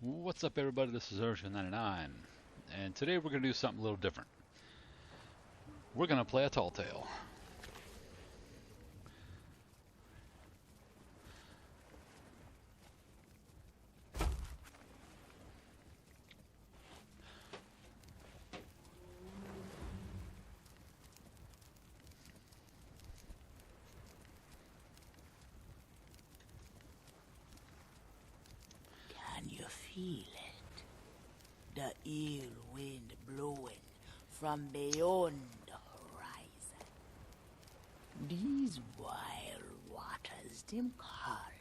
What's up, everybody? This is Urge99, and today we're going to do something a little different. We're going to play a tall tale. Can you feel it? The ill wind blowing from beyond the horizon. These wild waters, them call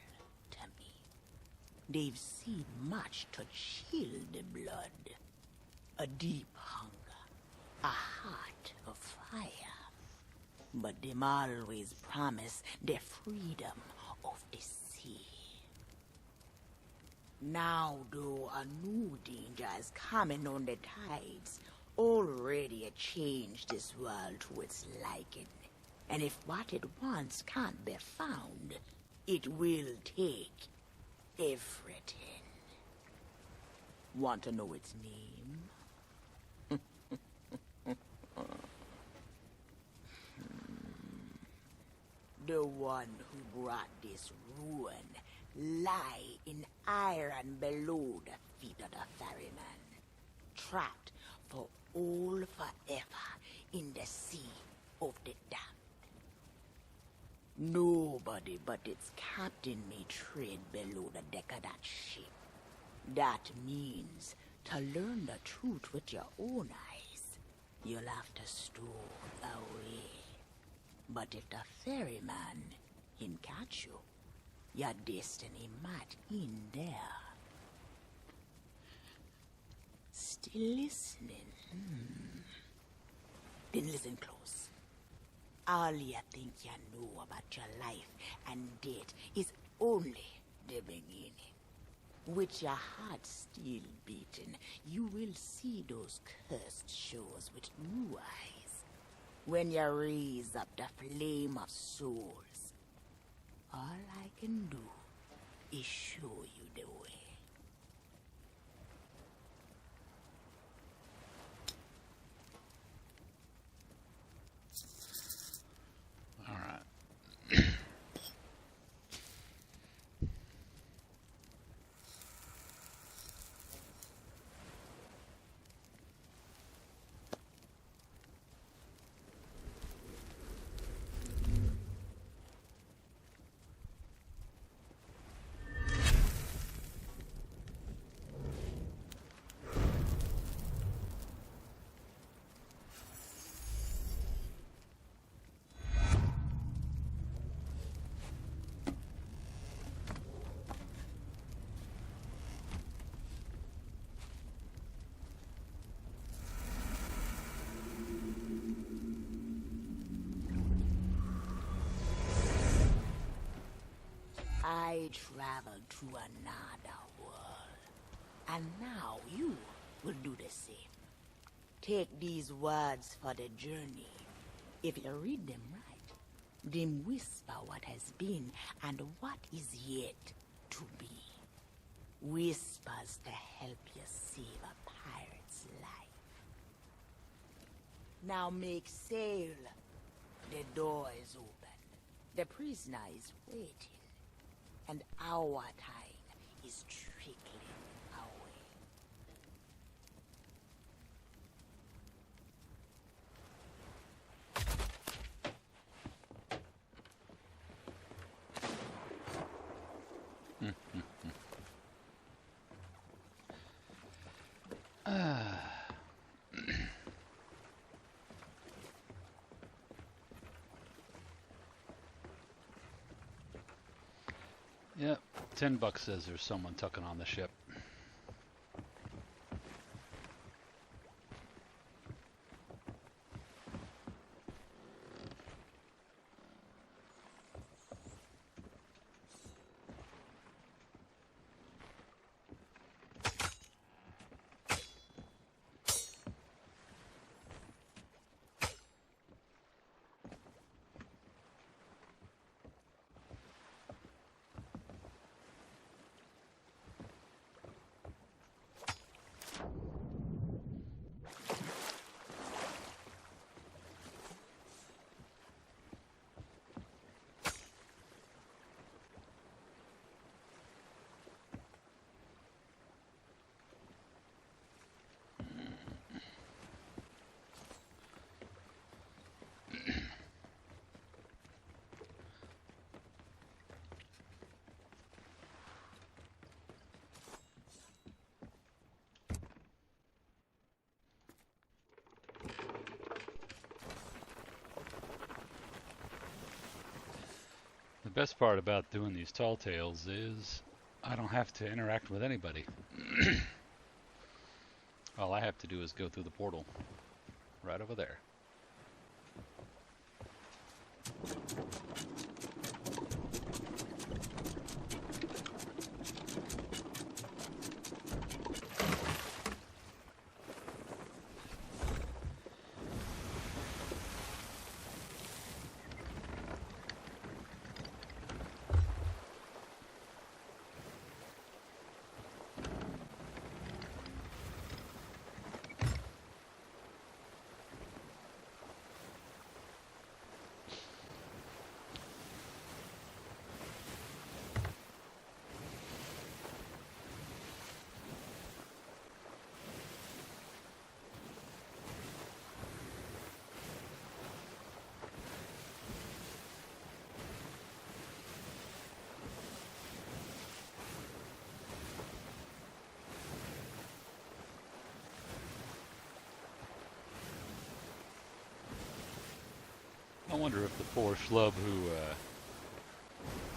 to me. They've seen much to chill the blood. A deep hunger, a heart of fire. But them always promise the freedom of the sea. Now, though, a new danger is coming on the tides, already a change this world to its liking. And if what it wants can't be found, it will take everything. Want to know its name? The one who brought this ruin lie in iron below the feet of the ferryman, trapped for all forever in the sea of the damned. Nobody but its captain may tread below the deck of that ship. That means to learn the truth with your own eyes, you'll have to stow away. But if the ferryman him catch you, your destiny might end there. Still listening? Then listen close. All you think you know about your life and death is only the beginning. With your heart still beating, you will see those cursed shores with new eyes. When you raise up the flame of souls, all I can do is show you the way. All right. I traveled to another world, and now you will do the same. Take these words for the journey. If you read them right, them whisper what has been and what is yet to be. Whispers to help you save a pirate's life. Now make sail. The door is open. The prisoner is waiting. And our time is trickling away. Yep, $10 says there's someone tucking on the ship. best part about doing these tall tales is I don't have to interact with anybody. All I have to do is go through the portal right over there. I wonder if the poor schlub who,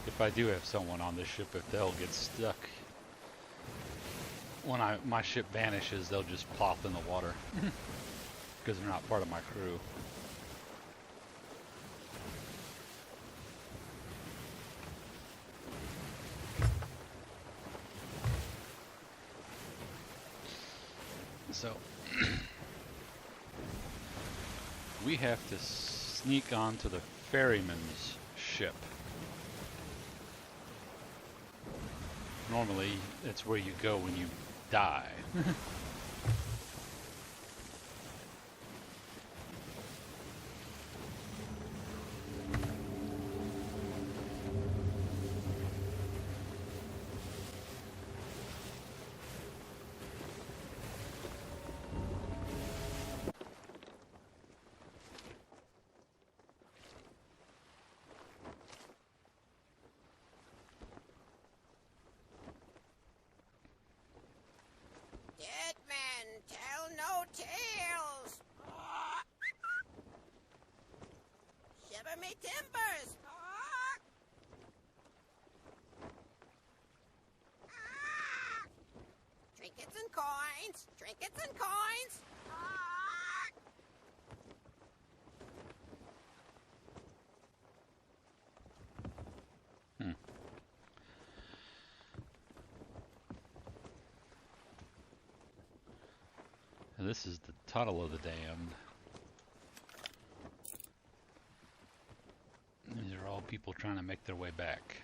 if I do have someone on this ship, if they'll get stuck. When my ship vanishes, they'll just plop in the water because they're not part of my crew. So we have to sneak onto the ferryman's ship. Normally, it's where you go when you die. Dead men tell no tales. Shiver me timbers. Trinkets and coins. Trinkets and coins. And this is the tunnel of the damned. These are all people trying to make their way back.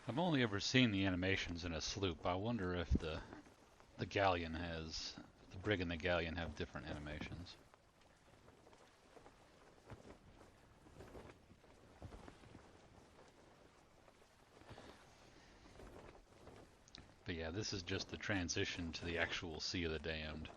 I've only ever seen the animations in a sloop. I wonder if the galleon has, the brig and the galleon have different animations. But yeah, this is just the transition to the actual Sea of the Damned.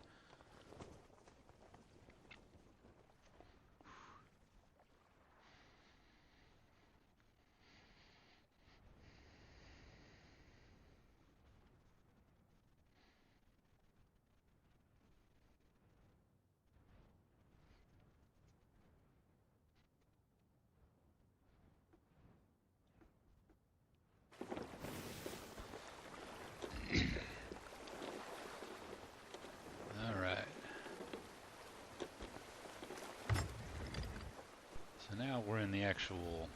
the actual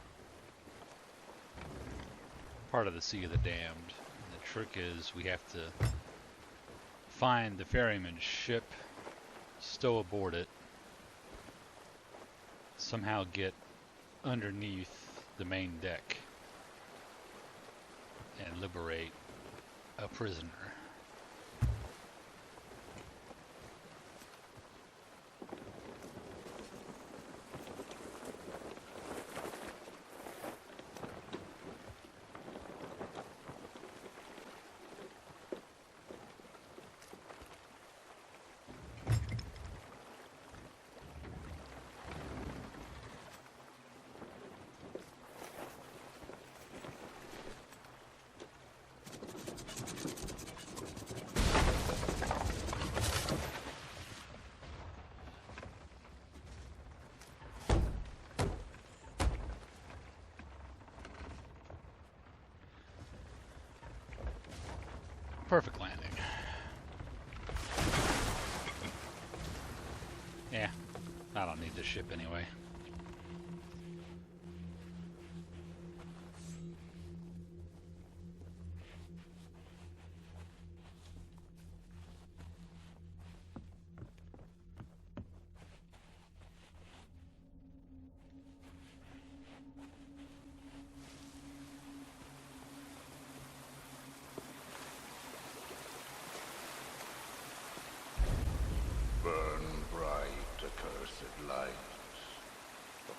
part of the Sea of the Damned. And the trick is we have to find the ferryman's ship, stow aboard it, somehow get underneath the main deck, and liberate a prisoner. Perfect landing. Yeah, I don't need this ship anyway.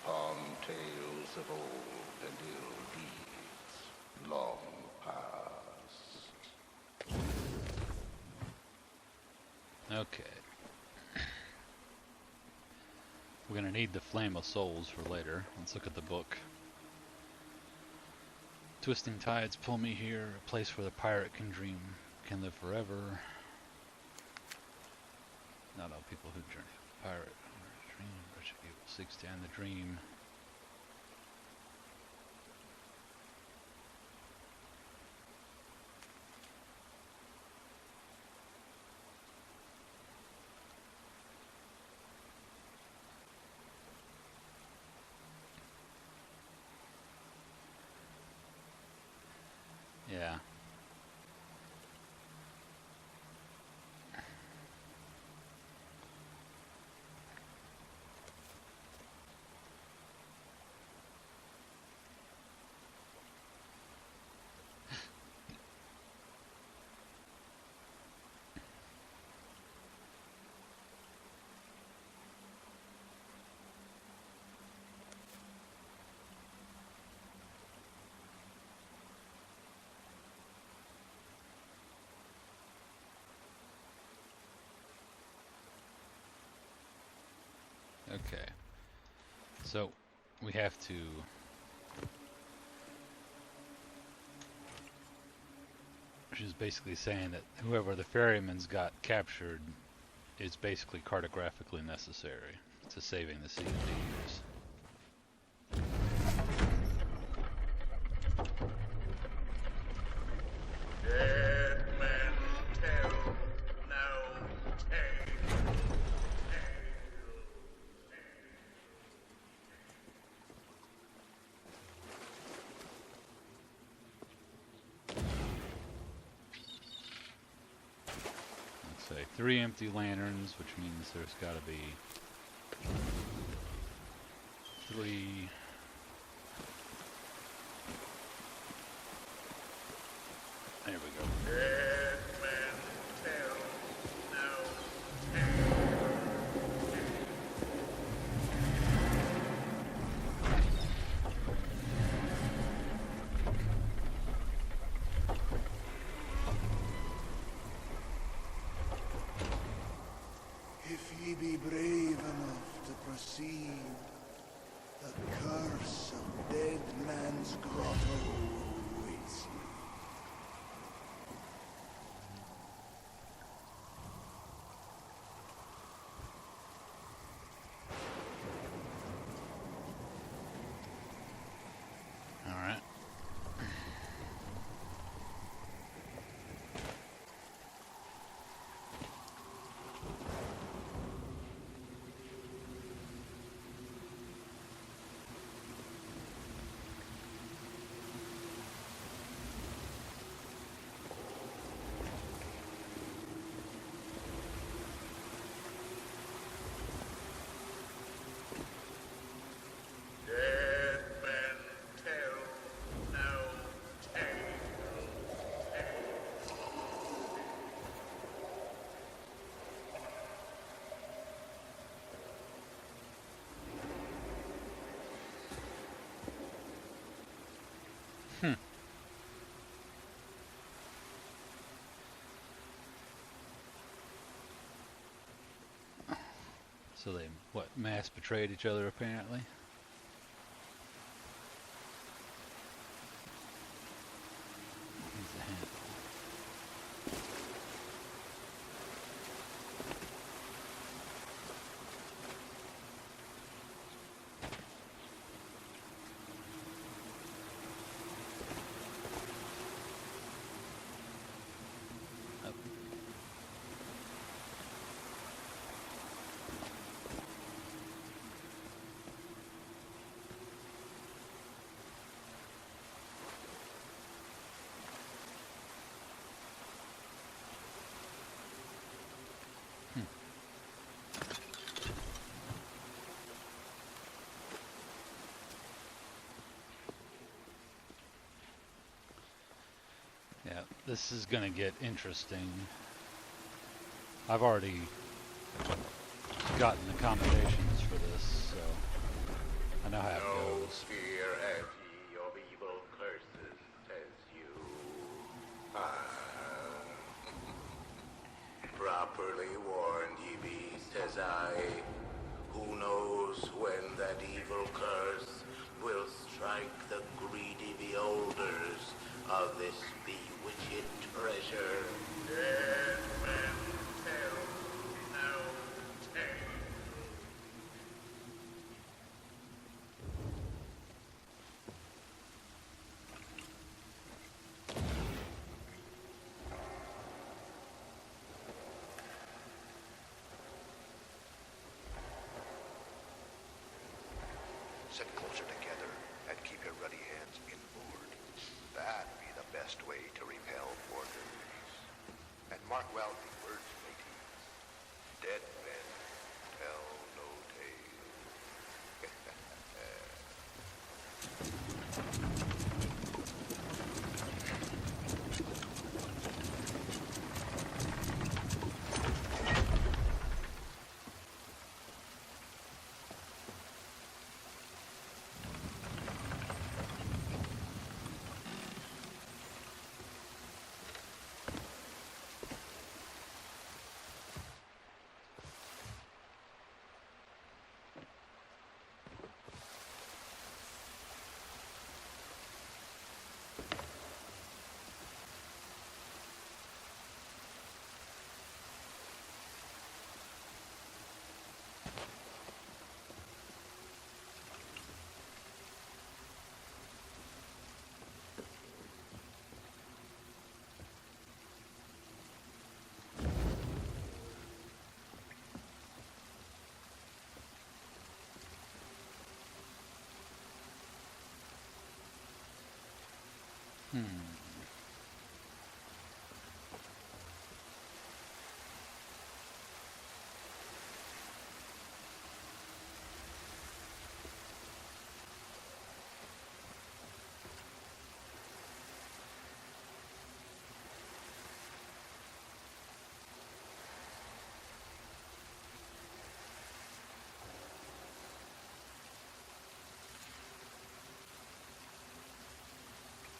Upon tales of old and ill deeds, long past. Okay. We're gonna need the Flame of Souls for later. Let's look at the book. Twisting tides pull me here, a place where the pirate can dream, can live forever. Not all people who journey with the pirate dream, but evil seeks to end the dream. Yeah. Okay. So we have to she's basically saying that whoever the ferryman's got captured is basically cartographically necessary to saving the Sea of Thieves. Dead men tell no tale. Let's say 3 empty lanterns, which means there's got to be 3. There we go. Dead men tell no tale. If ye be brave enough to proceed, the curse of Dead Man's Grotto awaits you. All right. So they, what, mass betrayed each other apparently? Here's the handle. Up. Yeah, this is gonna get interesting. I've already gotten the commendations for this, so I know how it No goes. fear have ye of evil curses, says you. Properly warned ye be, says I. Who knows when that evil curse will strike the greedy beholders of this bewitched treasure? Dead men tell no tale. Sit closer together and keep your ruddy hands inboard. That be the best way to repel porters. And mark well the words, mateys. Dead men tell no tale.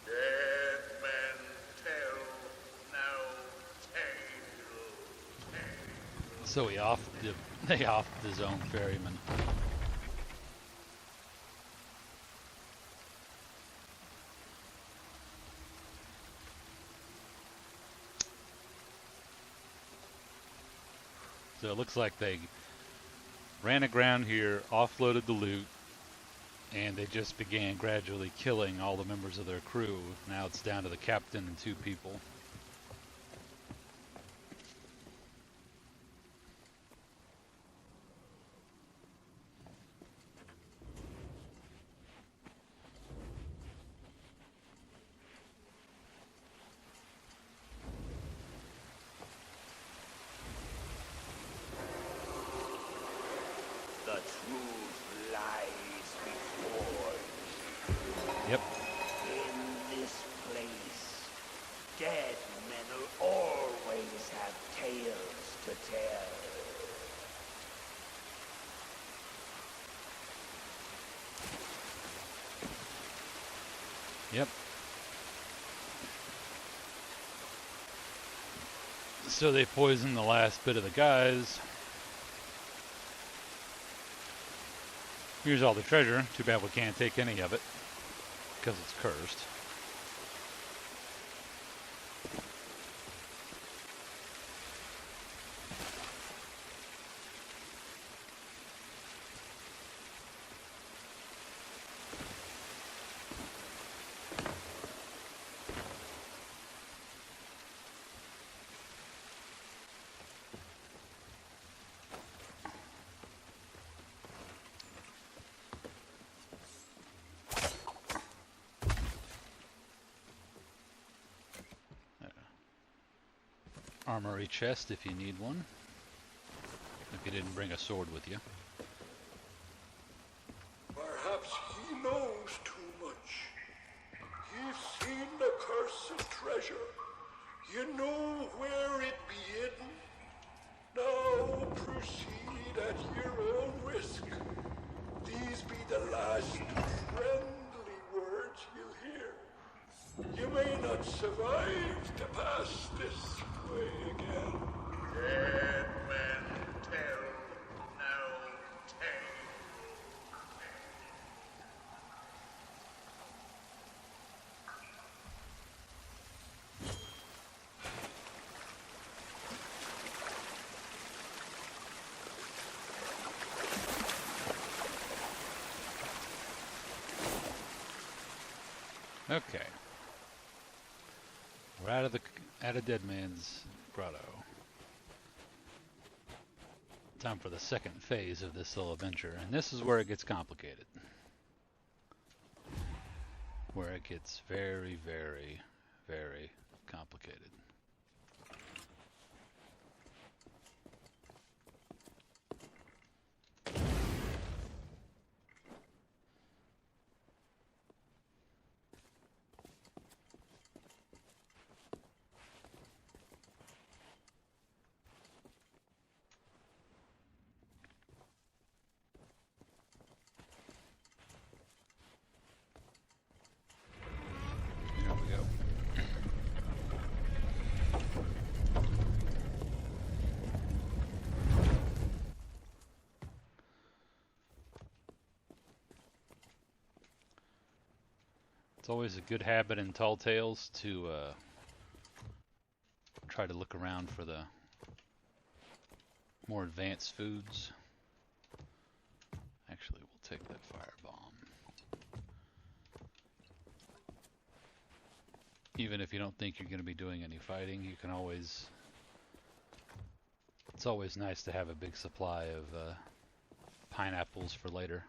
Dead men tell no tale. So they offed his own ferryman. So it looks like they ran aground here, offloaded the loot, and they just began gradually killing all the members of their crew. Now it's down to the captain and 2 people. The truth lies before Yep. in this place. Dead men will always have tales to tell. Yep. So they poisoned the last bit of the guys. Here's all the treasure. Too bad we can't take any of it because it's cursed. Armory chest if you need one. If you didn't bring a sword with you. Perhaps he knows too much. He's seen the cursed treasure. You know where it be hidden. Now proceed at your own risk. These be the last friendly words you'll hear. You may not survive to pass this way again. Dead men tell no tale. Okay. We're out of Dead Man's Grotto. Time for the second phase of this little adventure, and this is where it gets complicated. Where it gets very, very, very complicated. There we go. It's always a good habit in Tall Tales to try to look around for the more advanced foods. Actually, we'll take that firebomb. Even if you don't think you're going to be doing any fighting, you can always... It's always nice to have a big supply of pineapples for later.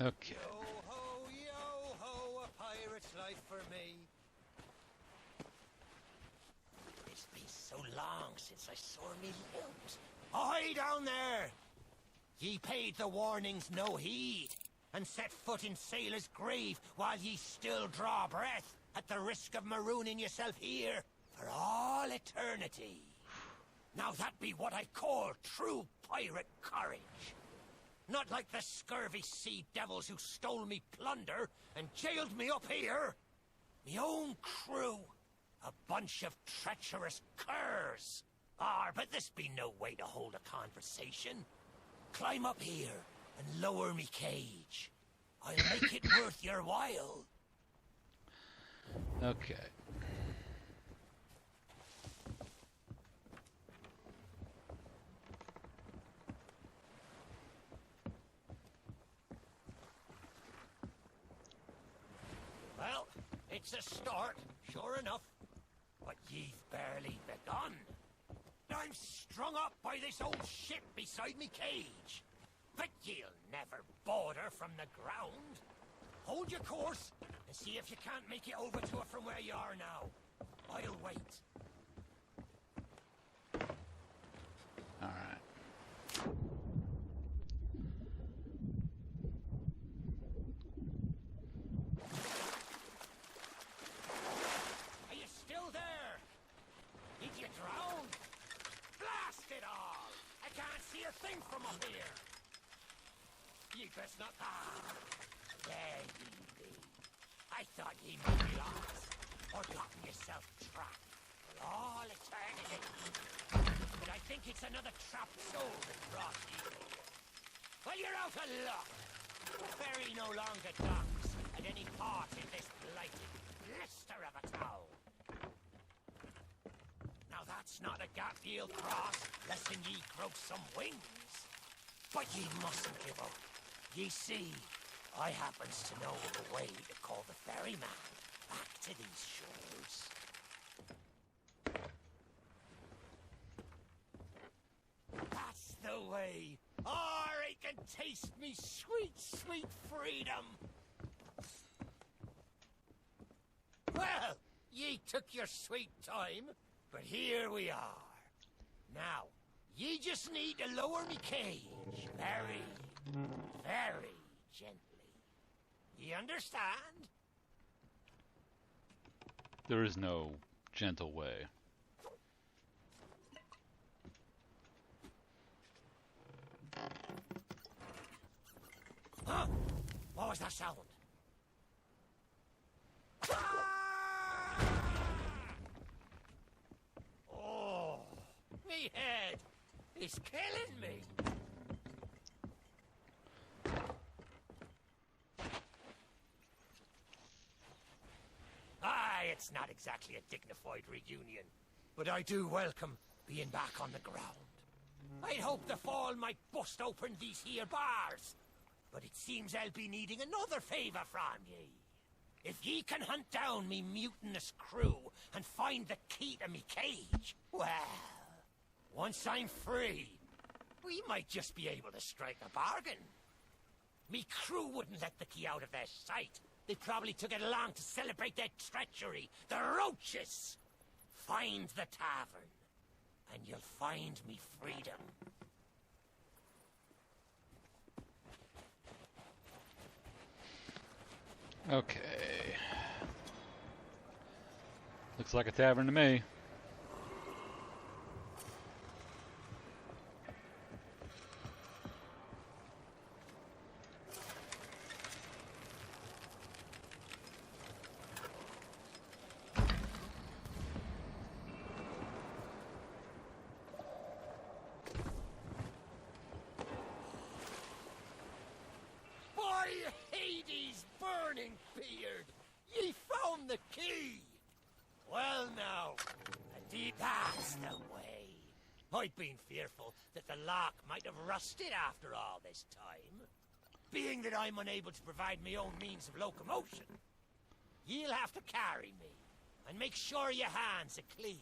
Okay. Yo ho, a pirate's life for me. It's been so long since I saw me loot. Ahoy down there! Ye paid the warnings no heed, and set foot in sailor's grave while ye still draw breath, at the risk of marooning yourself here for all eternity. Now that be what I call true pirate courage. Not like the scurvy sea devils who stole me plunder and jailed me up here. Me own crew. A bunch of treacherous curs. But this be no way to hold a conversation. Climb up here and lower me cage. I'll make it worth your while. Okay. Well, it's a start, sure enough. But ye've barely begun. I'm strung up by this old ship beside me cage. But ye'll never border from the ground. Hold your course and see if you can't make it over to it from where you are now. I'll wait. All right. Are you still there? Did you drown? Blast it all! I can't see a thing from up here. You best not. There ye be. I thought ye might be lost, or gotten yourself trapped for all eternity. I think it's another trapped soul that brought you here. Well, you're out of luck. The ferry no longer docks at any port in this blighted blister of a town. Now that's not a gap ye'll cross, less'n ye grow some wings. But ye mustn't give up. Ye see, I happens to know the way to call the ferryman back to these shores. That's the way. I can taste me sweet, sweet freedom. Well, ye took your sweet time, but here we are. Now, ye just need to lower me cage very, very gently. Ye understand? There is no gentle way. Huh? What was that sound? Oh, me head is killing me. It's not exactly a dignified reunion, but I do welcome being back on the ground. I'd hoped the fall might bust open these here bars, but it seems I'll be needing another favour from ye. If ye can hunt down me mutinous crew and find the key to me cage, well, once I'm free, we might just be able to strike a bargain. Me crew wouldn't let the key out of their sight. They probably took it along to celebrate their treachery. The roaches! Find the tavern, and you'll find me freedom. Okay. Looks like a tavern to me. Hades' burning beard! Ye found the key! Well now, indeed that's the way. I'd been fearful that the lock might have rusted after all this time. Being that I'm unable to provide my own means of locomotion, ye'll have to carry me, and make sure your hands are clean.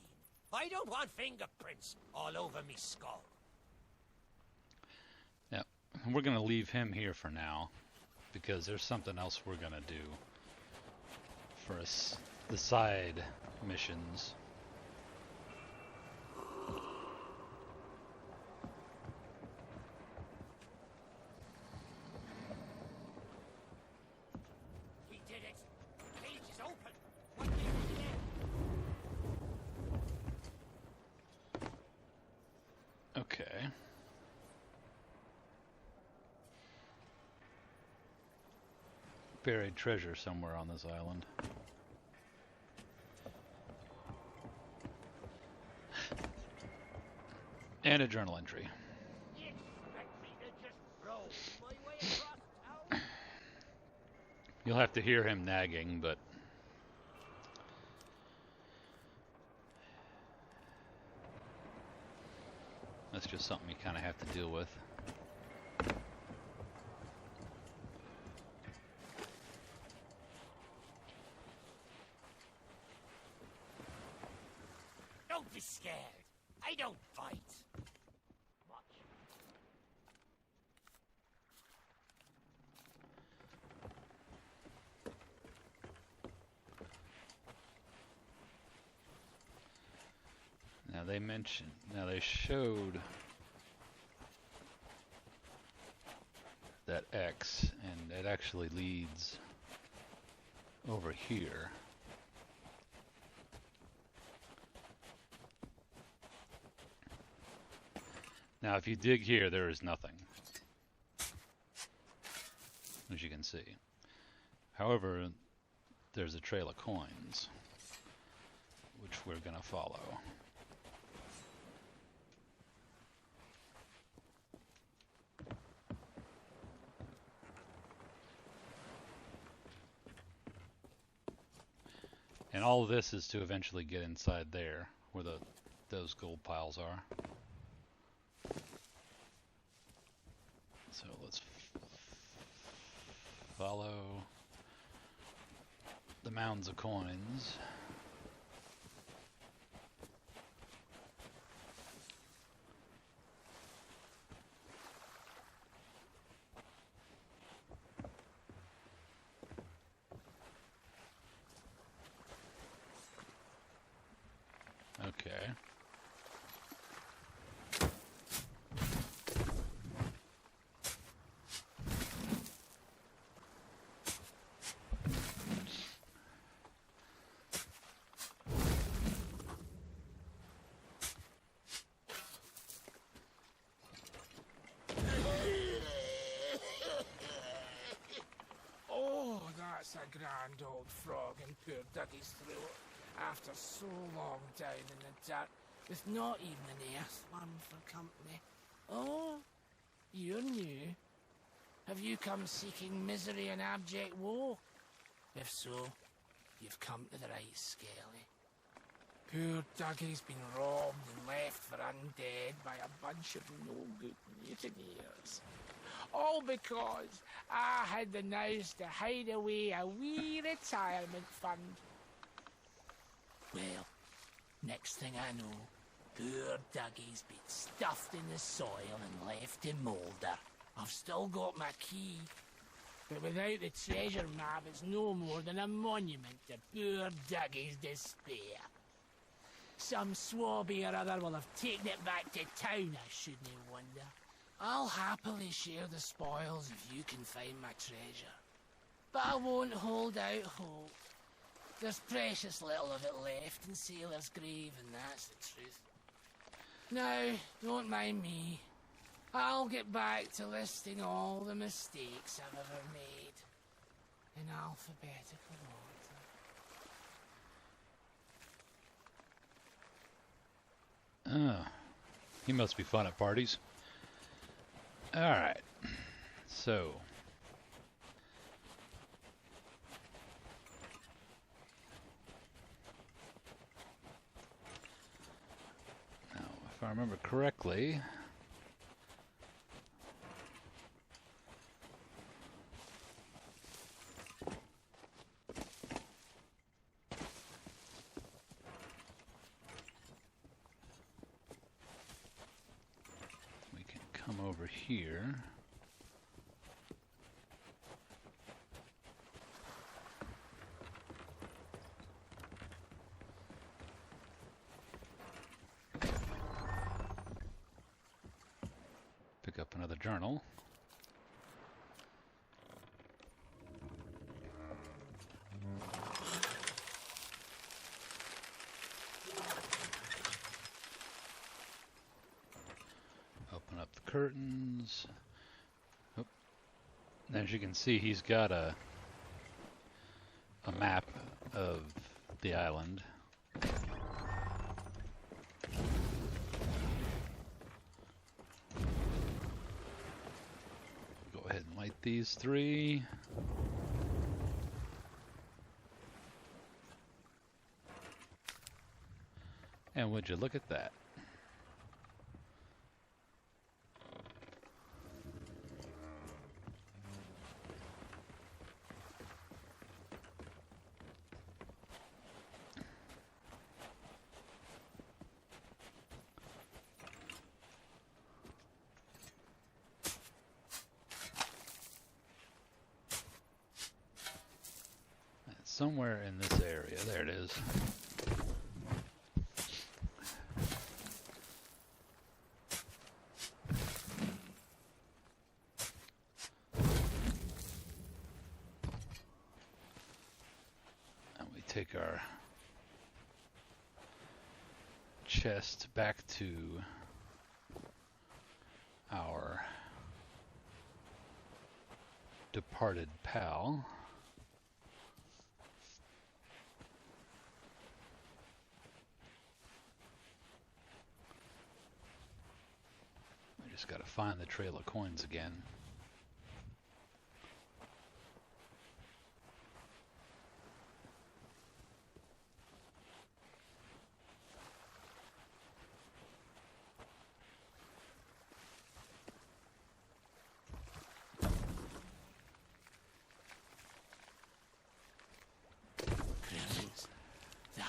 I don't want fingerprints all over me skull. Yeah, we're gonna leave him here for now, because there's something else we're gonna do for us, the side missions. We did it. The cage is open. What do you do? Okay. Buried treasure somewhere on this island. And a journal entry. You expect me to just roll my way across town? You'll have to hear him nagging, but that's just something you kind of have to deal with. Don't be scared. I don't bite. Much. Now they showed that X, and it actually leads over here. Now, if you dig here, there is nothing, as you can see. However, there's a trail of coins, which we're going to follow. of this is to eventually get inside there, where those gold piles are. So let's follow the mounds of coins. Okay. Oh, that's a grand old frog in poor Dougie's throat. After so long down in the dirt, with not even an earthworm for company. Oh, you're new. Have you come seeking misery and abject woe? If so, you've come to the right skelly. Poor Dougie's been robbed and left for undead by a bunch of no-good mutineers. All because I had the nous to hide away a wee retirement fund. Well, next thing I know, poor Dougie's been stuffed in the soil and left to moulder. I've still got my key, but without the treasure map, it's no more than a monument to poor Dougie's despair. Some swabby or other will have taken it back to town, I shouldn't wonder. I'll happily share the spoils if you can find my treasure. But I won't hold out hope. There's precious little of it left in Sailor's Grave, and that's the truth. Now, don't mind me. I'll get back to listing all the mistakes I've ever made in alphabetical order. Oh, he must be fun at parties. Alright, so now, if I remember correctly, we can come over here. Pick up another journal. Open up the curtains. Oh. As you can see, he's got a map of the island. Go ahead and light these three. And would you look at that? Somewhere in this area. There it is. And we take our chest back to our departed pal. Just got to find the trail of coins again.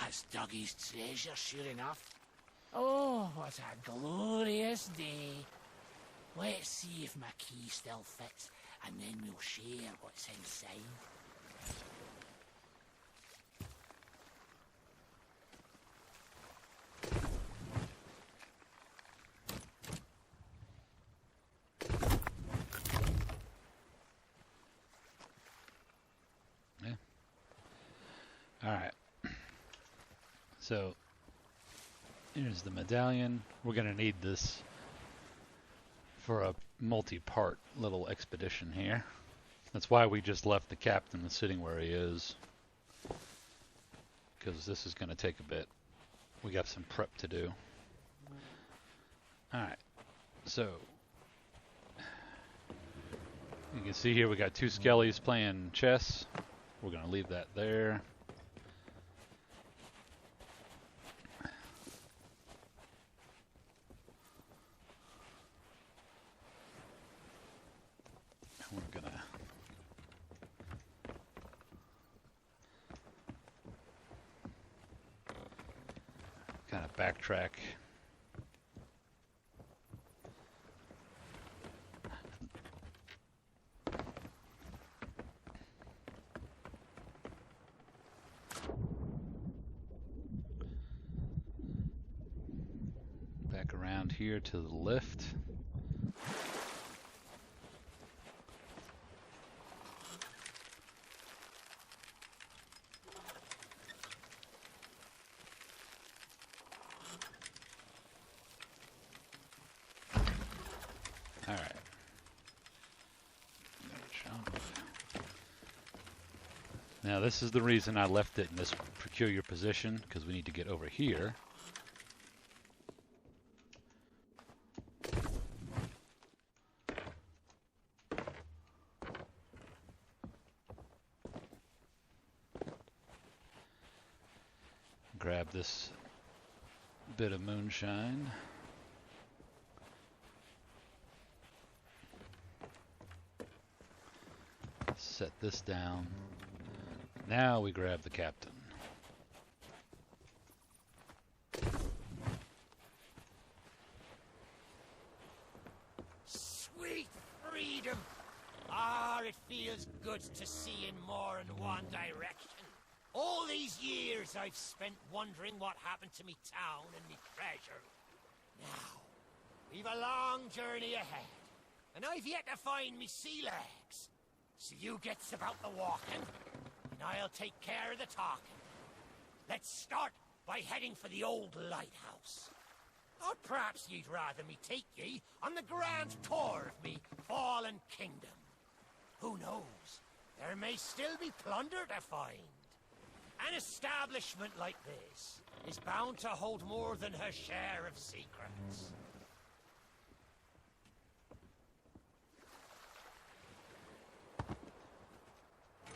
That's Dougie's treasure, sure enough. Oh, what a glorious day. Let's see if my key still fits, and then we'll share what's inside. Alright. So, here's the medallion. We're going to need this for a multi-part little expedition here. That's why we just left the captain sitting where he is. Because this is going to take a bit. We got some prep to do. Alright. So, you can see here we got two skellies playing chess. We're going to leave that there. We're gonna kind of backtrack. Back around here to the lift. Alright. Now this is the reason I left it in this peculiar position, because we need to get over here. Grab this bit of moonshine. Set this down. Now we grab the captain. Sweet freedom! Ah, it feels good to see in more than one direction. All these years I've spent wondering what happened to me town and me treasure. Now, we've a long journey ahead, and I've yet to find me sea legs. So you gets about the walking, and I'll take care of the talking. Let's start by heading for the old lighthouse. Or perhaps you'd rather me take ye on the grand tour of me fallen kingdom. Who knows? There may still be plunder to find. An establishment like this is bound to hold more than her share of secrets.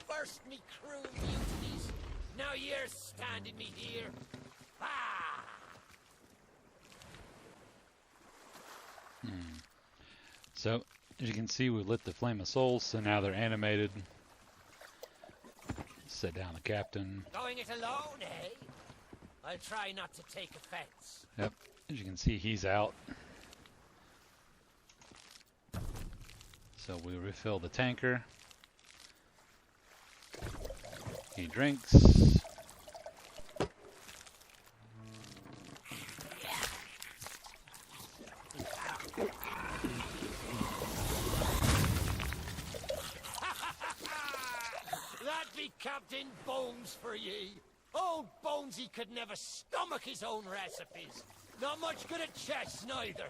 First me crew mutinies, now you're standing me here. Ah! So, as you can see, we lit the flame of souls, so now they're animated. Set down the captain. Going it alone, eh? I'll try not to take offense. Yep, as you can see, he's out. So we refill the tanker. He drinks. That be Captain Bones for ye. Old Bonesy could never stomach his own recipes. Not much good at chess, neither.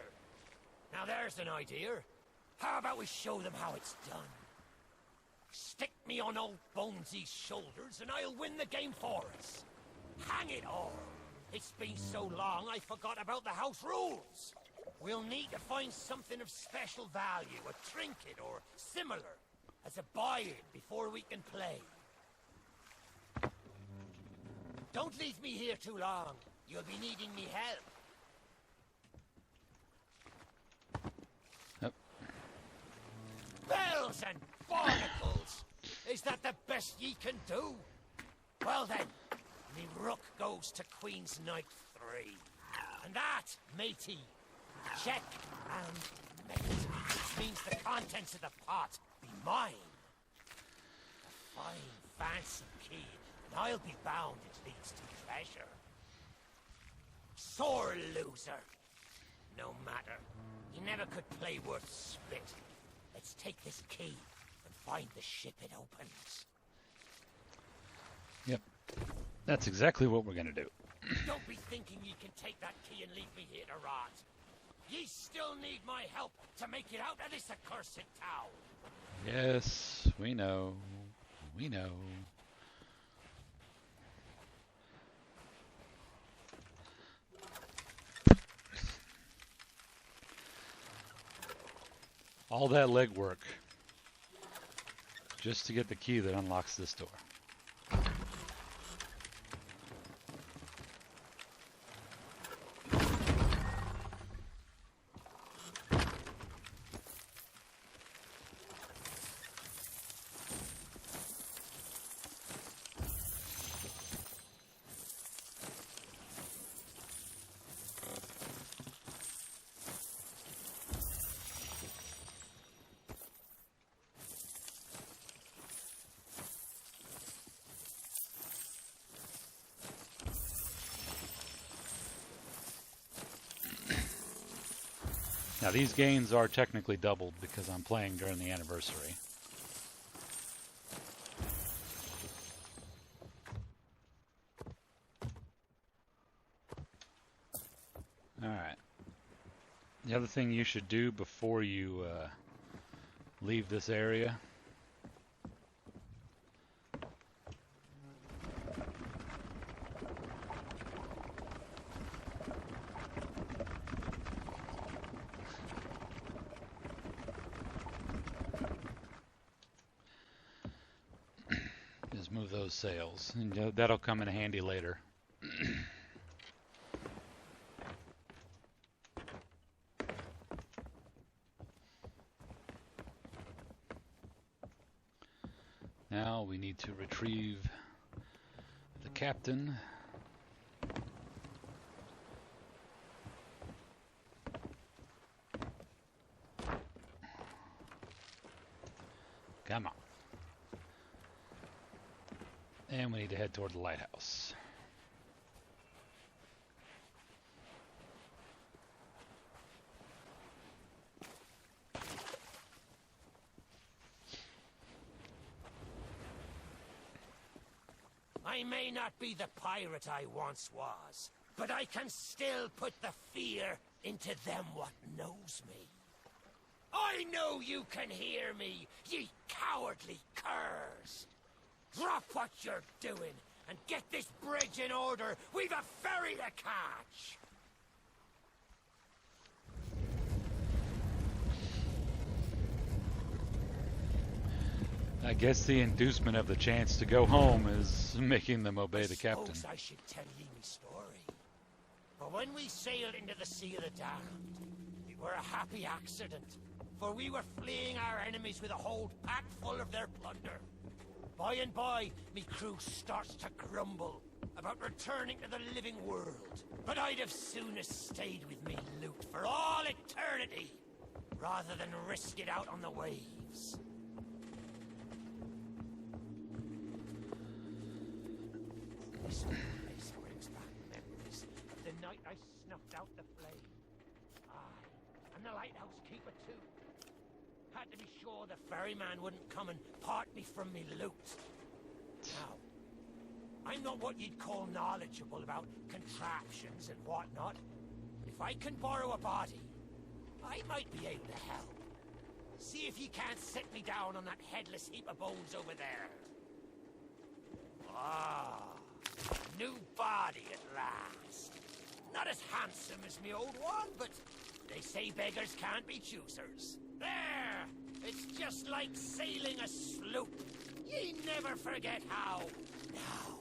Now there's an idea. How about we show them how it's done? Stick me on old Bonesy's shoulders and I'll win the game for us. Hang it all. It's been so long I forgot about the house rules. We'll need to find something of special value, a trinket or similar, as a buy-in before we can play. Don't leave me here too long. You'll be needing me help. Yep. Bells and barnacles! Is that the best ye can do? Well then, me rook goes to Queen's Knight 3. And that, matey, check and mate, which means the contents of the pot be mine. A fine, fancy key, and I'll be bound it leads to treasure. Sore loser. No matter. He never could play worth spit. Let's take this key and find the ship it opens. Yep. That's exactly what we're gonna do. Don't be thinking you can take that key and leave me here to rot. Ye still need my help to make it out of this accursed town. Yes, we know. We know. All that legwork just to get the key that unlocks this door. Now these gains are technically doubled because I'm playing during the anniversary. Alright. The other thing you should do before you leave this area is move those sails, and that'll come in handy later. Now we need to retrieve the captain. Come on. And we need to head toward the lighthouse. I may not be the pirate I once was, but I can still put the fear into them what knows me. I know you can hear me, ye cowardly curs. Drop what you're doing and get this bridge in order. We've a ferry to catch. I guess the inducement of the chance to go home is making them obey the captain. I should tell ye me story. For when we sailed into the Sea of the Damned, it were a happy accident, for we were fleeing our enemies with a hold packed full of their plunder. By and by, me crew starts to grumble about returning to the living world. But I'd have sooner stayed with me loot for all eternity, rather than risk it out on the waves. This place brings back memories of the night I snuffed out the flame. Aye, and the lighthouse keeper too. Had to be sure the ferryman wouldn't come and part me from me loot. Now, I'm not what you'd call knowledgeable about contraptions and whatnot. If I can borrow a body, I might be able to help. See if you can't set me down on that headless heap of bones over there. Ah, new body at last. Not as handsome as me old one, but they say beggars can't be choosers. There! It's just like sailing a sloop. Ye never forget how. Now,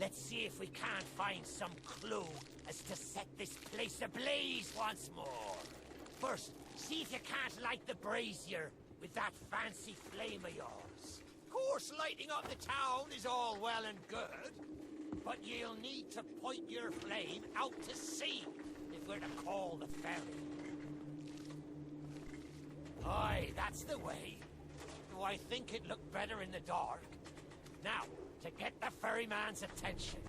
let's see if we can't find some clue as to set this place ablaze once more. First, see if you can't light the brazier with that fancy flame of yours. Of course, lighting up the town is all well and good, But you'll need to point your flame out to sea if we're to call the ferry. Aye, that's the way. Do I think it looked better in the dark? Now, to get the ferryman's attention.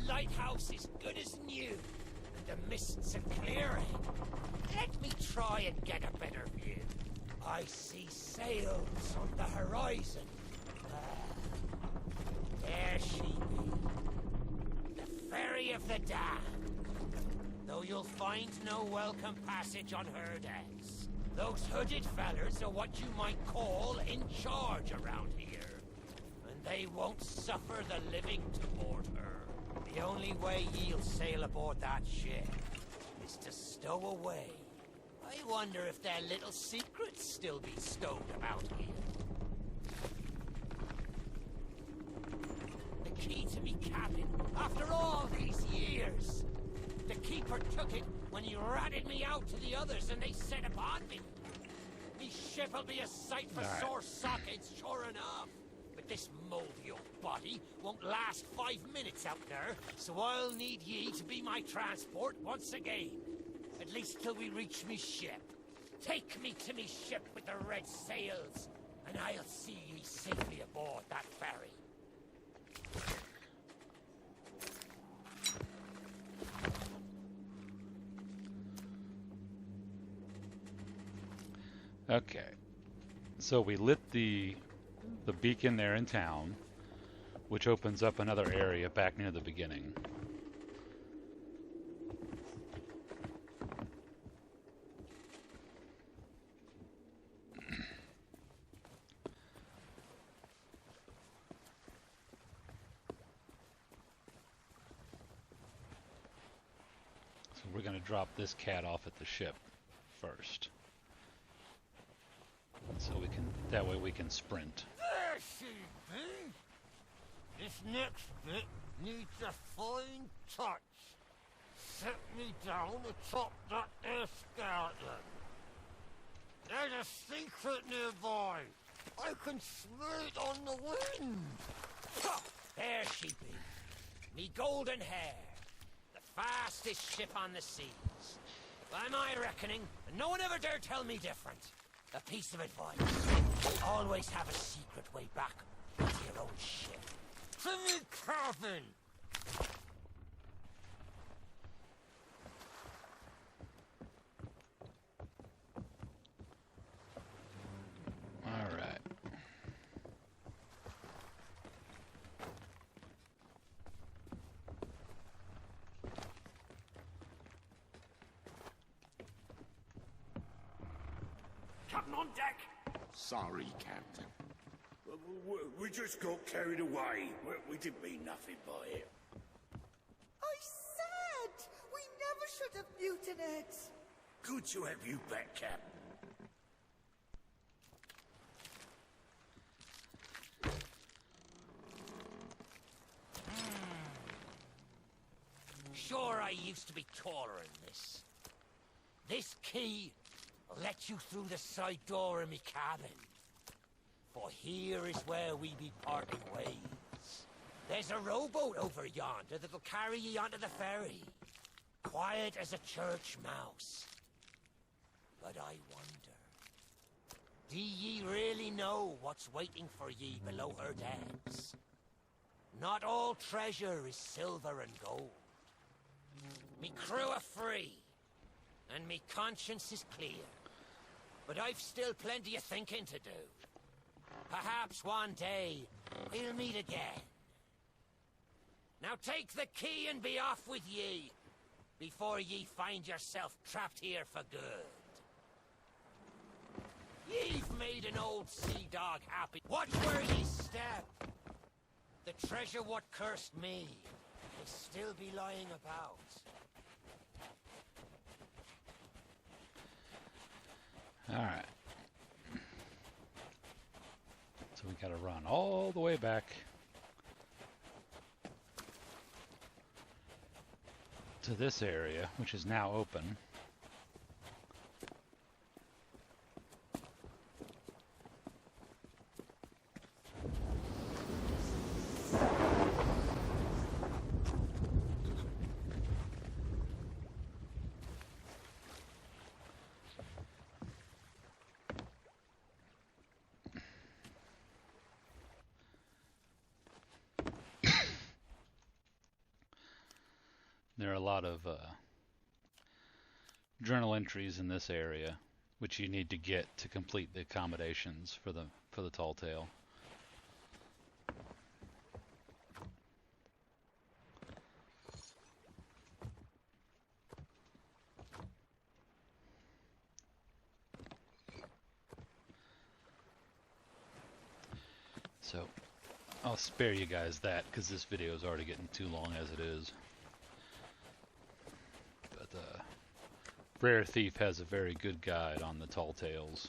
Lighthouse is good as new, and the mists are clearing. Let me try and get a better view. I see sails on the horizon. There she be. The ferry of the damned. Though you'll find no welcome passage on her decks. Those hooded fellers are what you might call in charge around here. And they won't suffer the living to board her. The only way ye'll sail aboard that ship is to stow away. I wonder if their little secrets still be stowed about here. The key to me cabin, after all these years. The keeper took it when he ratted me out to the others and they set upon me. Me ship'll be a sight for sore sockets, sure enough. But this moldy old body won't last 5 minutes out there, so I'll need ye to be my transport once again. At least till we reach me ship. Take me to me ship with the red sails, and I'll see ye safely aboard that ferry. Okay. So we lit the beacon there in town, which opens up another area back near the beginning. So we're going to drop this cat off at the ship first. So we can, that way we can sprint. There she be. This next bit needs a fine touch. Set me down atop that there skeleton. There's a secret nearby. I can smell it on the wind. Ha! There she be. Me golden hair. The fastest ship on the seas. By my reckoning, and no one ever dare tell me different. A piece of advice. Always have a secret way back to your own ship. To me cabin! All right. Captain on deck! Sorry, Captain. We just got carried away. We didn't mean nothing by it. I said we never should have mutinied. Good to have you back, Cap. Sure, I used to be taller than this. This key will let you through the side door of me cabin. For here is where we be parting ways. There's a rowboat over yonder that'll carry ye onto the ferry. Quiet as a church mouse. But I wonder, do ye really know what's waiting for ye below her decks? Not all treasure is silver and gold. Me crew are free, and me conscience is clear. But I've still plenty of thinking to do. Perhaps one day, we'll meet again. Now take the key and be off with ye, before ye find yourself trapped here for good. Ye've made an old sea dog happy. Watch where ye step. The treasure what cursed me They still be lying about. Alright. So we gotta run all the way back to this area, which is now open. There are a lot of journal entries in this area, which you need to get to complete the accommodations for the tall tale. So I'll spare you guys that because this video is already getting too long as it is. Rare Thief has a very good guide on the tall tales,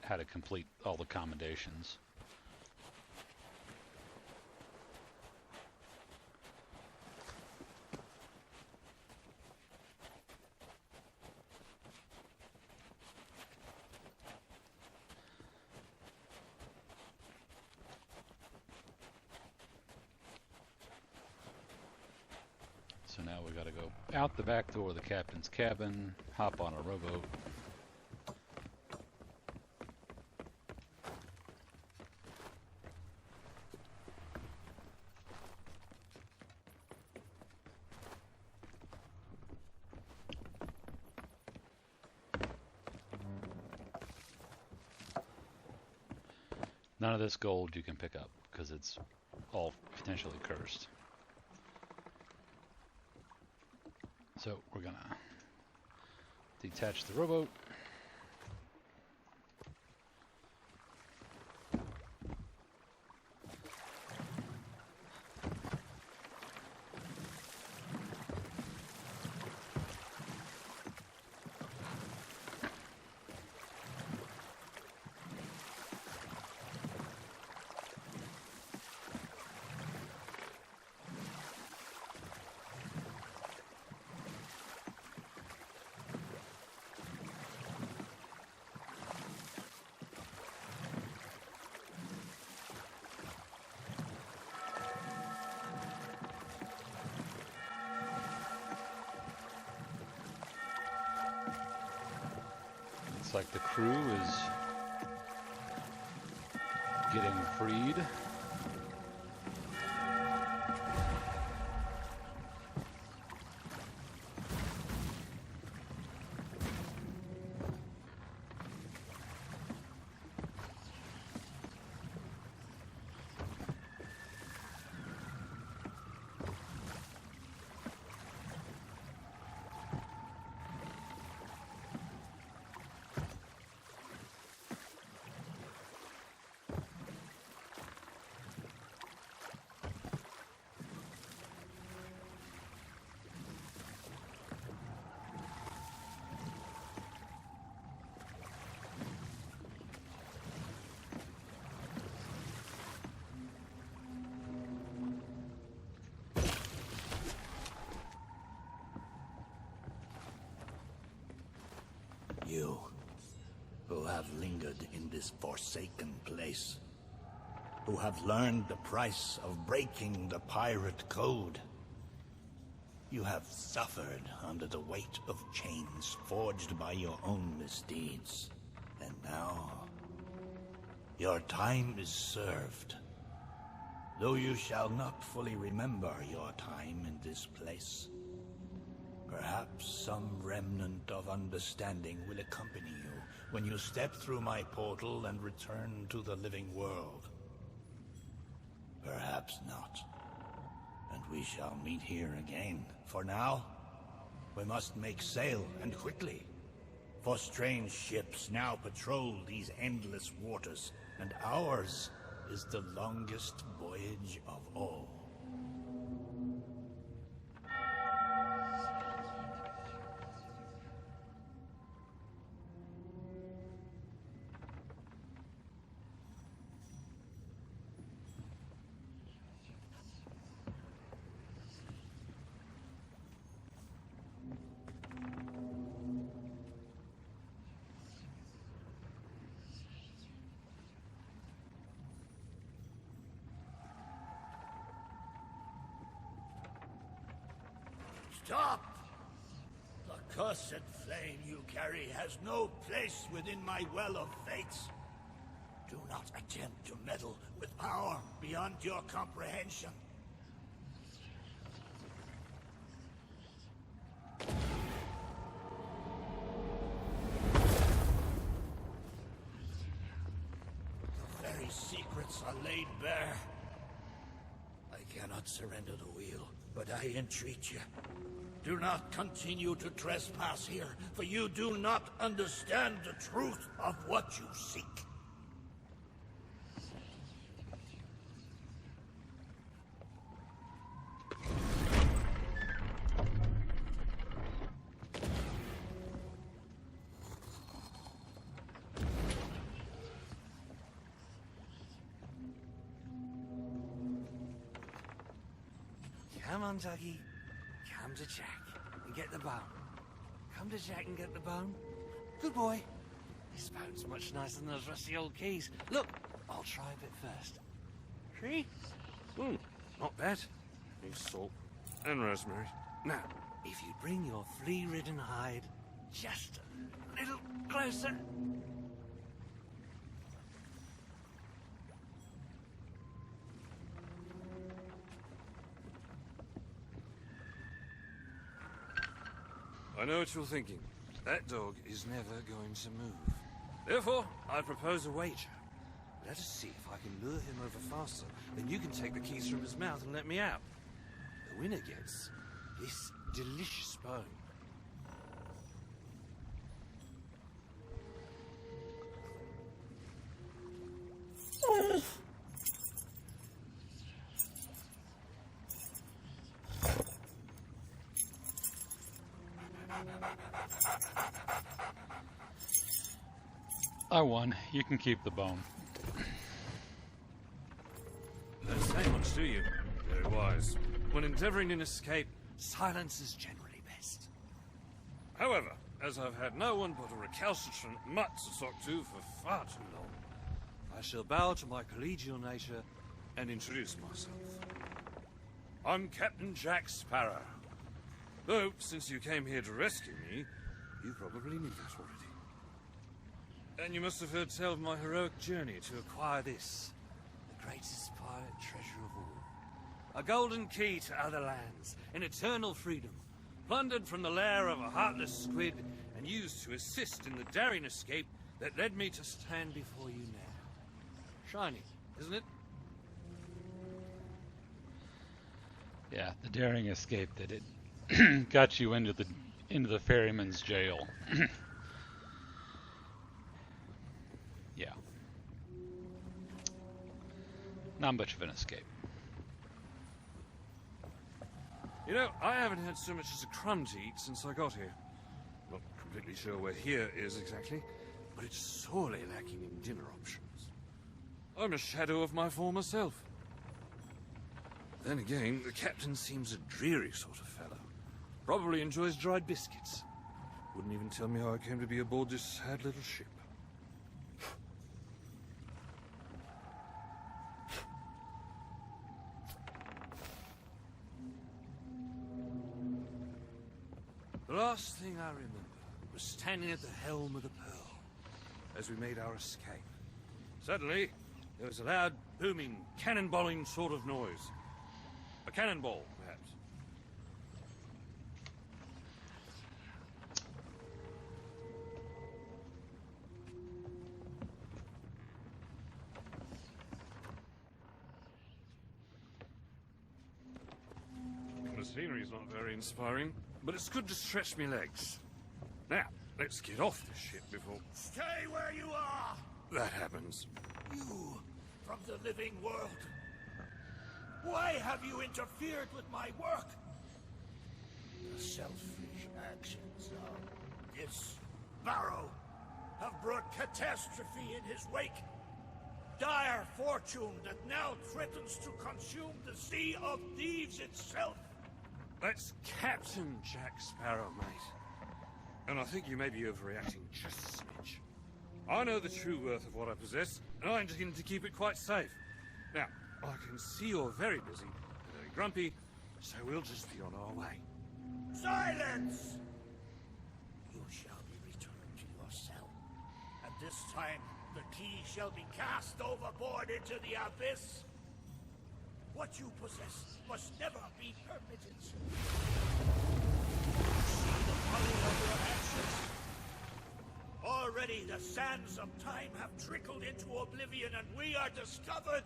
how to complete all the commendations. So now we gotta go out the back door of the captain's cabin, hop on a rowboat. None of this gold you can pick up because it's all potentially cursed. So we're gonna detach the rowboat. Looks like the crew is getting freed. You, who have lingered in this forsaken place, who have learned the price of breaking the pirate code. You have suffered under the weight of chains forged by your own misdeeds. And now, your time is served. Though you shall not fully remember your time in this place, perhaps some remnant of understanding will accompany you when you step through my portal and return to the living world. Perhaps not. And we shall meet here again. For now, we must make sail, and quickly. For strange ships now patrol these endless waters, and ours is the longest voyage of all. Stop! The cursed flame you carry has no place within my well of fates. Do not attempt to meddle with power beyond your comprehension. The very secrets are laid bare. I cannot surrender the wheel, but I entreat you. Do not continue to trespass here, for you do not understand the truth of what you seek. Come on, Dougie. Come to Jack and get the bone. Come to Jack and get the bone. Good boy. This bone's much nicer than those rusty old keys. Look, I'll try a bit first. See? Not bad. Need salt and rosemary. Now, if you bring your flea-ridden hide just a little closer. I know what you're thinking. That dog is never going to move. Therefore, I propose a wager. Let us see if I can lure him over faster, then you can take the keys from his mouth and let me out. The winner gets this delicious bone. I won. You can keep the bone. Don't say much, do you? Very wise. When endeavoring an escape, silence is generally best. However, as I've had no one but a recalcitrant mutt to talk to for far too long, I shall bow to my collegial nature and introduce myself. I'm Captain Jack Sparrow. Though, since you came here to rescue me, you probably knew that already. And you must have heard tell of my heroic journey to acquire this, the greatest pirate treasure of all. A golden key to other lands, an eternal freedom, plundered from the lair of a heartless squid and used to assist in the daring escape that led me to stand before you now. Shiny, isn't it? Yeah, the daring escape that it got you into the ferryman's jail. Yeah. Not much of an escape. You know, I haven't had so much as a crumb to eat since I got here. Not completely sure where here is exactly, but it's sorely lacking in dinner options. I'm a shadow of my former self. Then again, the captain seems a dreary sort of fellow. Probably enjoys dried biscuits. Wouldn't even tell me how I came to be aboard this sad little ship. The last thing I remember was standing at the helm of the Pearl as we made our escape. Suddenly, there was a loud, booming, cannonballing sort of noise. A cannonball, perhaps. The scenery's not very inspiring, but it's good to stretch me legs. Now, let's get off this ship before... Stay where you are! that happens. You, from the living world. Why have you interfered with my work? The selfish actions of this Sparrow have brought catastrophe in his wake. Dire fortune that now threatens to consume the Sea of Thieves itself. That's Captain Jack Sparrow, mate. And I think you may be overreacting just a smidge. I know the true worth of what I possess, and I intend to keep it quite safe. Now, I can see you're very busy and very grumpy, so we'll just be on our way. Silence! You shall be returned to your cell. And this time, the key shall be cast overboard into the abyss. What you possess must never be permitted. See the folly of your actions. Already the sands of time have trickled into oblivion and we are discovered.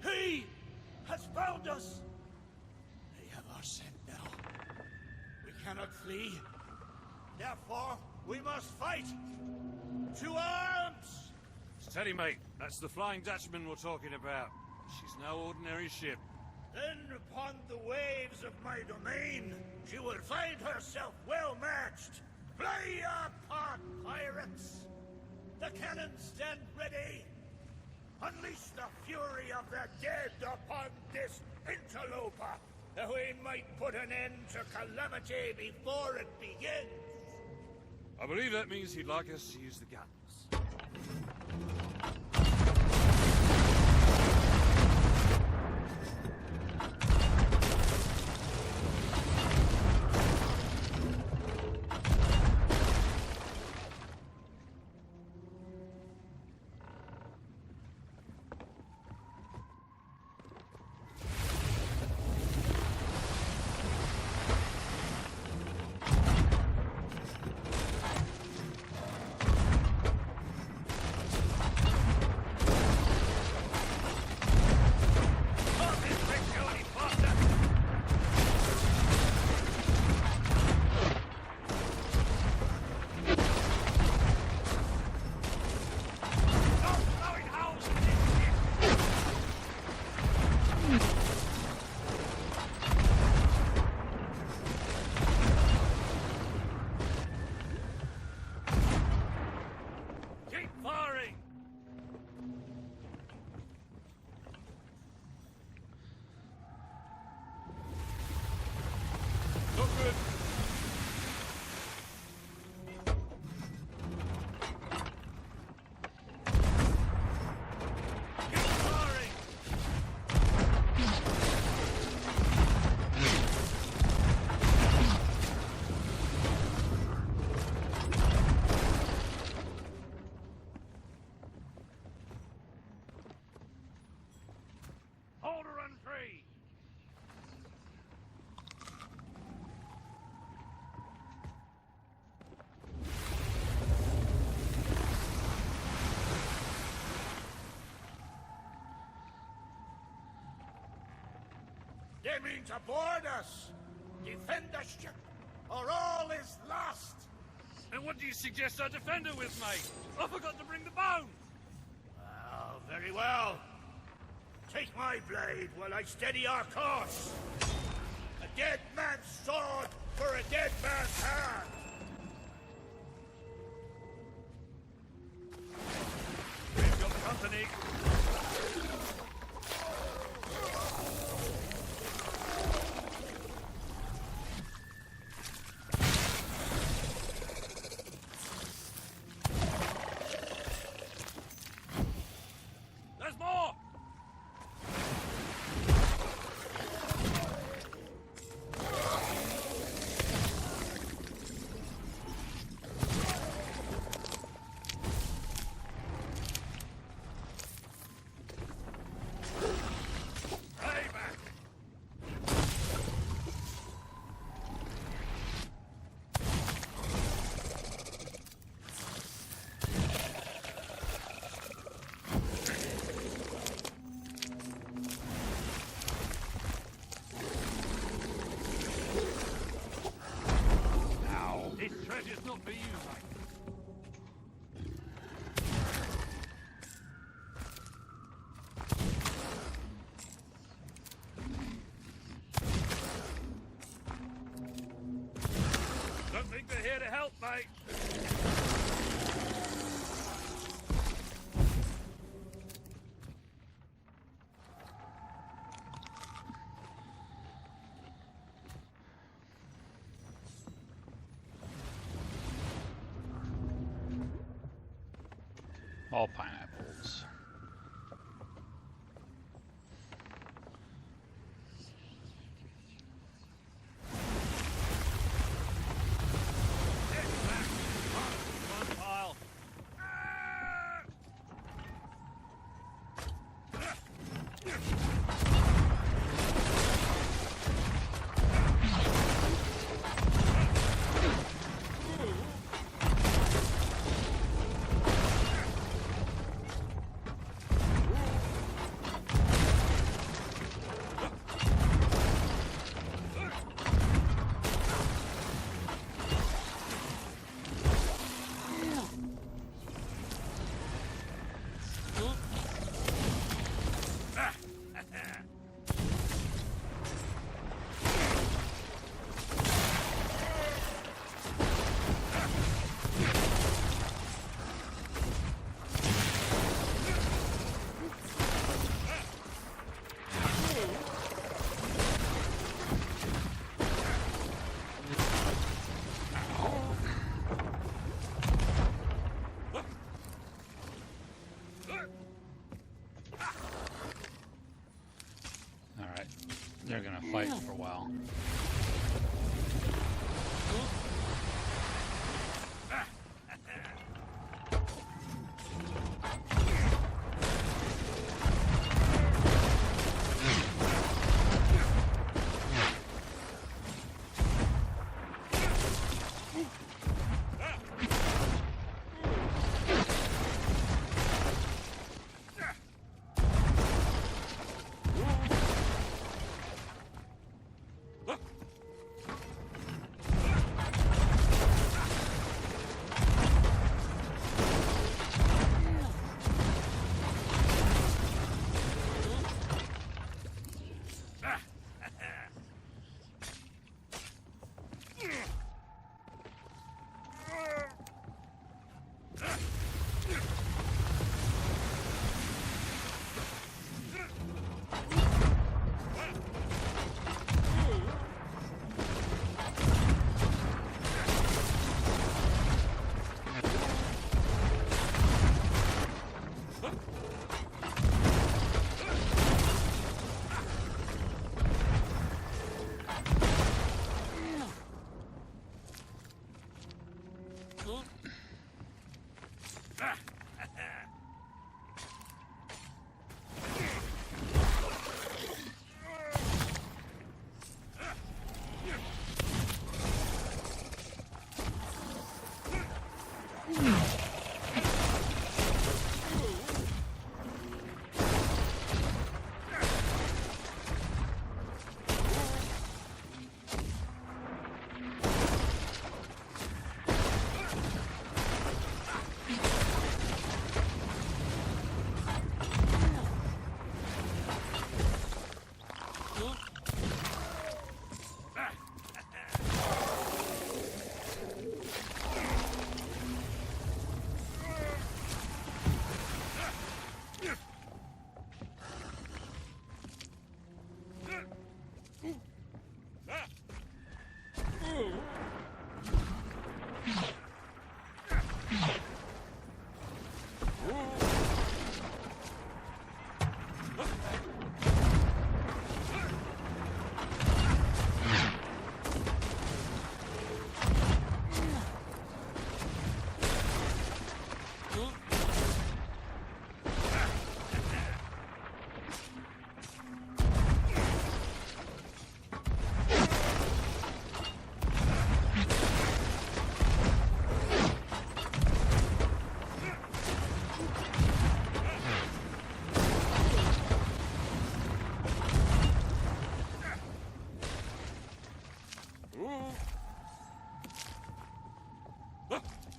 He has found us. They have our scent now. We cannot flee. Therefore, we must fight. To arms! Steady, mate. That's the Flying Dutchman we're talking about. She's no ordinary ship. Then upon the waves of my domain, she will find herself well matched. Play your part, pirates! The cannons stand ready! Unleash the fury of the dead upon this interloper, that we might put an end to calamity before it begins! I believe that means he'd like us to use the guns. They mean to board us! Defend the ship, or all is lost! And what do you suggest I defend her with, mate? I forgot to bring the bone! Oh, very well. Take my blade while I steady our course. A dead man's sword for a dead man's hand! We've got company. Treasure's not for you, mate. Don't think they're here to help, mate. All pineapples. fighting for a while.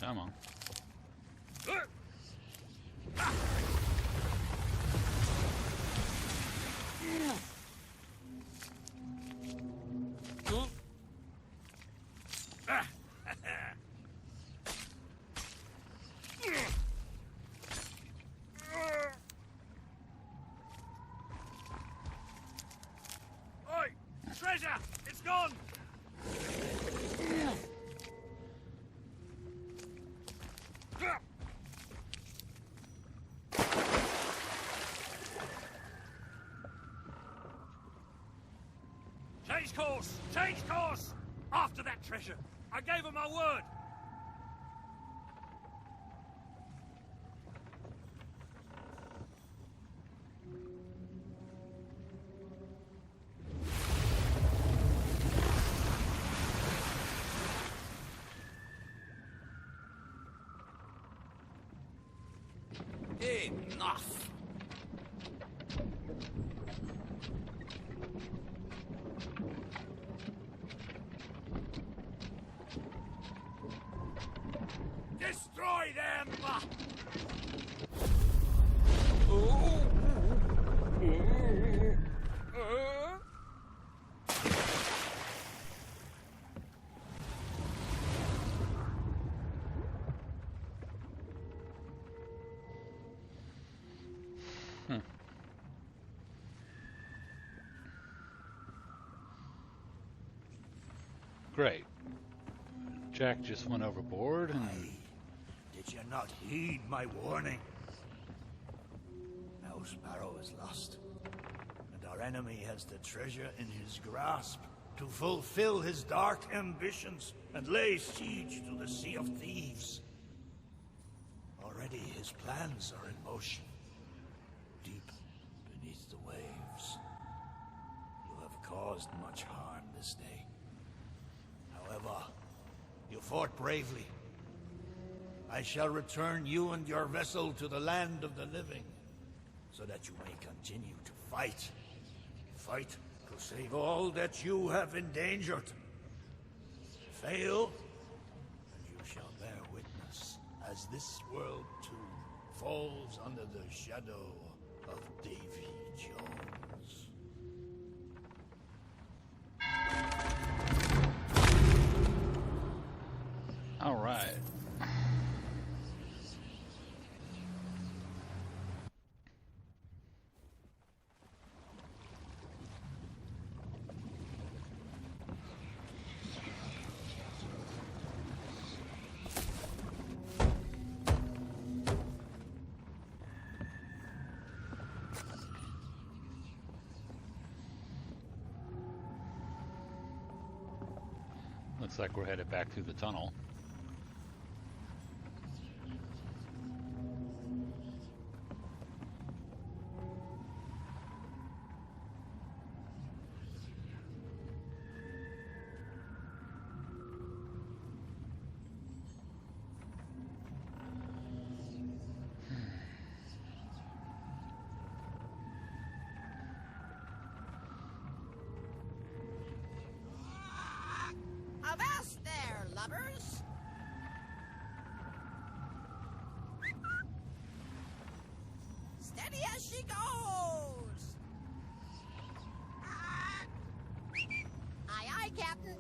Come on. Oi! Treasure! It's gone! Change course! Change course! After that treasure! I gave her my word! Enough! Destroy them! Great. Jack just went overboard and... Did you not heed my warning? Now Sparrow is lost, and Our enemy has the treasure in his grasp to fulfill his dark ambitions and lay siege to the Sea of Thieves. Already his plans are in motion, deep beneath the waves. You have caused much harm this day. However, you fought bravely. I shall return you and your vessel to the land of the living, so that you may continue to fight. Fight to save all that you have endangered. Fail, and you shall bear witness as this world too falls under the shadow of Davy Jones. All right. Looks like we're headed back through the tunnel. Avast there, lubbers! Steady as she goes! Aye, aye, Captain.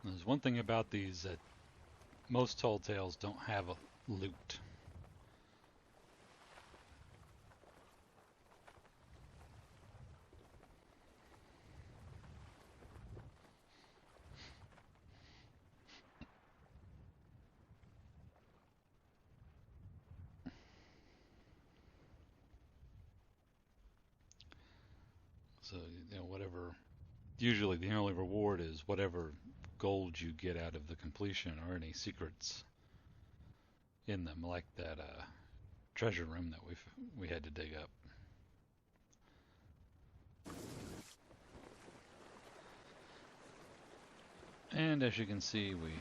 There's one thing about these that most tall tales don't have a loot. So, you know, whatever, usually the only reward is whatever gold you get out of the completion or any secrets in them, like that treasure room that we had to dig up. And as you can see, we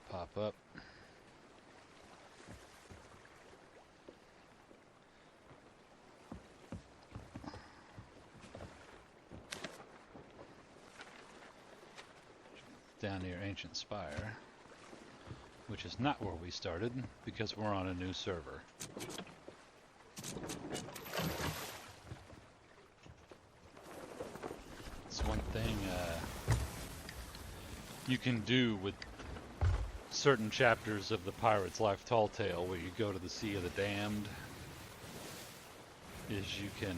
pop up. Down near Ancient Spire, which is not where we started because we're on a new server. It's one thing you can do with certain chapters of the Pirate's Life Tall Tale, where you go to the Sea of the Damned, is you can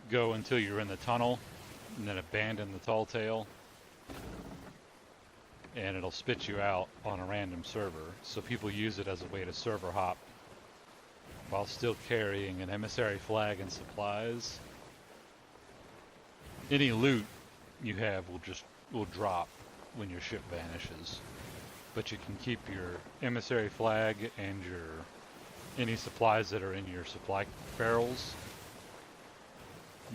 go until you're in the tunnel and then abandon the tall tale, and it'll spit you out on a random server. So people use it as a way to server hop while still carrying an emissary flag and supplies. Any loot you have will drop when your ship vanishes, but you can keep your emissary flag and any supplies that are in your supply barrels.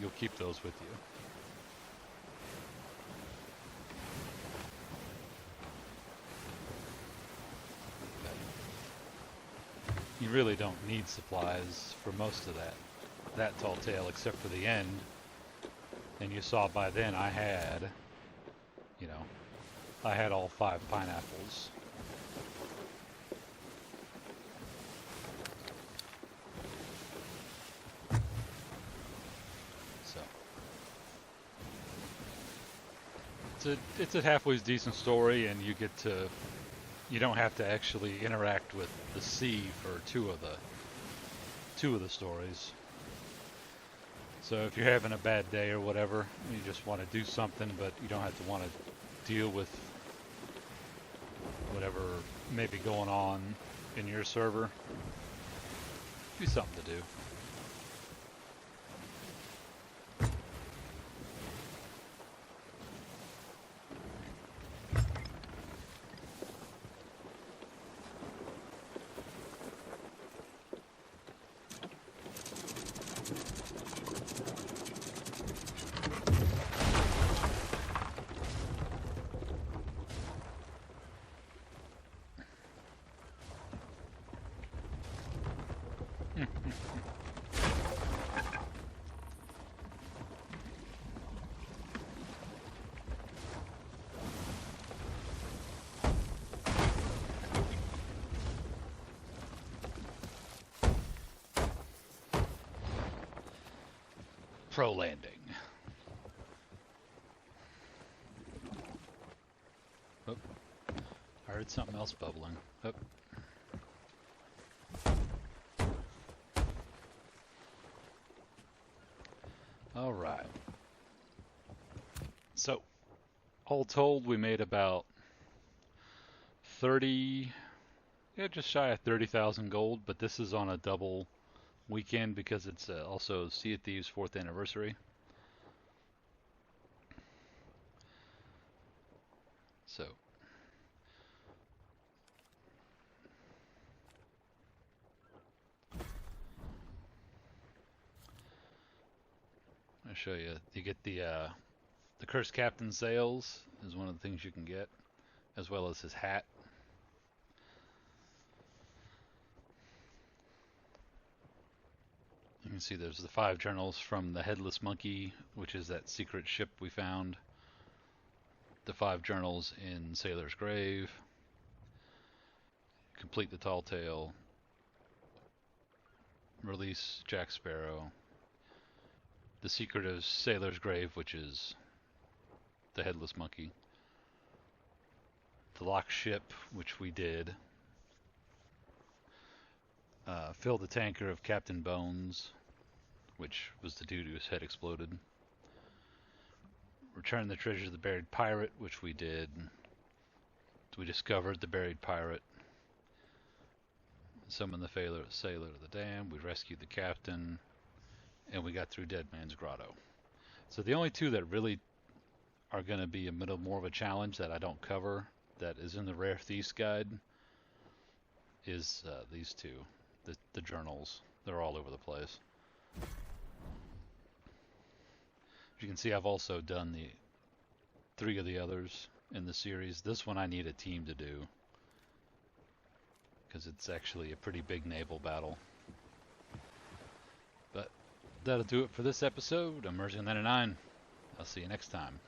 You'll keep those with you. You really don't need supplies for most of that tall tale, except for the end, And you saw by then I had, you know, I had all 5 pineapples. So it's a halfway decent story, and you don't have to actually interact with the sea for two of the stories. So if you're having a bad day or whatever, you just want to do something, but you don't have to want to deal with whatever may be going on in your server, be something to do. Pro landing. Oh, I heard something else bubbling. Oh. All right. So, all told, we made about 30, just shy of 30,000 gold, but this is on a double weekend because it's also Sea of Thieves' 4th anniversary. So I'll show you. You get the Cursed Captain's sails is one of the things you can get, as well as his hat. You can see there's the 5 journals from the Headless Monkey, which is that secret ship we found. The 5 journals in Sailor's Grave. Complete the Tall Tale. Release Jack Sparrow. The Secret of Sailor's Grave, which is the Headless Monkey. The Locked Ship, which we did. Fill the Tanker of Captain Bones, which was the dude whose head exploded. Return the Treasure of the Buried Pirate, which we did. We discovered the buried pirate. Summoned the sailor to the dam. We rescued the captain. And we got through Dead Man's Grotto. So the only 2 that really are going to be more of a challenge that I don't cover, that is in the Rare Thieves guide, is these 2. The journals. They're all over the place. As you can see, I've also done the 3 of the others in the series. This one I need a team to do, because it's actually a pretty big naval battle. But that'll do it for this episode. I'm Mercy99. I'll see you next time.